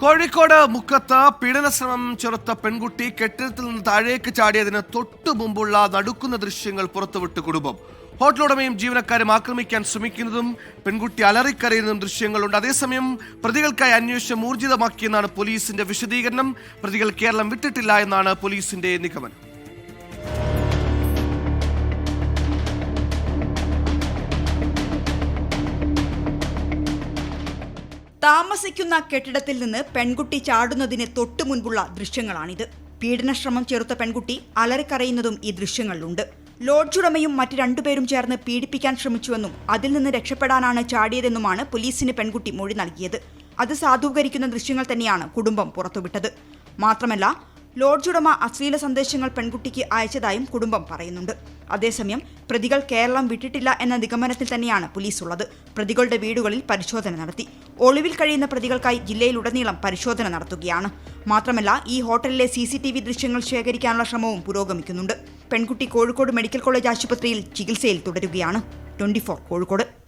കോഴിക്കോട് മുക്കത്ത് പീഡനശ്രമം ചെറുത്ത പെൺകുട്ടി കെട്ടിടത്തിൽ നിന്ന് താഴേക്ക് ചാടിയതിന് തൊട്ടു മുമ്പുള്ള നടുക്കുന്ന ദൃശ്യങ്ങൾ പുറത്തുവിട്ട് കുടുംബം. ഹോട്ടലുടമയും ജീവനക്കാരും ആക്രമിക്കാൻ ശ്രമിക്കുന്നതും പെൺകുട്ടി അലറിക്കരയുന്നതും ദൃശ്യങ്ങളുണ്ട്. അതേസമയം പ്രതികൾക്കായി അന്വേഷണം ഊർജിതമാക്കിയെന്നാണ് പോലീസിന്റെ വിശദീകരണം. പ്രതികൾ കേരളം വിട്ടിട്ടില്ല എന്നാണ് പോലീസിന്റെ നിഗമനം. താമസിക്കുന്ന കെട്ടിടത്തിൽ നിന്ന് പെൺകുട്ടി ചാടുന്നതിന് തൊട്ടു മുൻപുള്ള ദൃശ്യങ്ങളാണിത്. പീഡനശ്രമം ചെറുത്ത പെൺകുട്ടി അലറിക്കരയുന്നതും ഈ ദൃശ്യങ്ങളിലുണ്ട്. ലോഡ്ജുടമയും മറ്റ് രണ്ടുപേരും ചേർന്ന് പീഡിപ്പിക്കാൻ ശ്രമിച്ചുവെന്നും അതിൽ നിന്ന് രക്ഷപ്പെടാനാണ് ചാടിയതെന്നുമാണ് പോലീസിന് പെൺകുട്ടി മൊഴി നൽകിയത്. അത് സാധൂകരിക്കുന്ന ദൃശ്യങ്ങൾ തന്നെയാണ് കുടുംബം പുറത്തുവിട്ടത്. മാത്രമല്ല, ലോഡ്ജുടമ അശ്ലീല സന്ദേശങ്ങൾ പെൺകുട്ടിക്ക് അയച്ചതായും കുടുംബം പറയുന്നുണ്ട്. അതേസമയം പ്രതികൾ കേരളം വിട്ടിട്ടില്ല എന്ന നിഗമനത്തിൽ തന്നെയാണ് പോലീസ് ഉള്ളത്. പ്രതികളുടെ വീടുകളിൽ പരിശോധന നടത്തി. ഒളിവിൽ കഴിയുന്ന പ്രതികൾക്കായി ജില്ലയിലുടനീളം പരിശോധന നടത്തുകയാണ്. മാത്രമല്ല, ഈ ഹോട്ടലിലെ CCTV ദൃശ്യങ്ങൾ ശേഖരിക്കാനുള്ള ശ്രമവും പുരോഗമിക്കുന്നുണ്ട്. പെൺകുട്ടി കോഴിക്കോട് മെഡിക്കൽ കോളേജ് ആശുപത്രിയിൽ ചികിത്സയിൽ തുടരുകയാണ്. 24 കോഴിക്കോട്.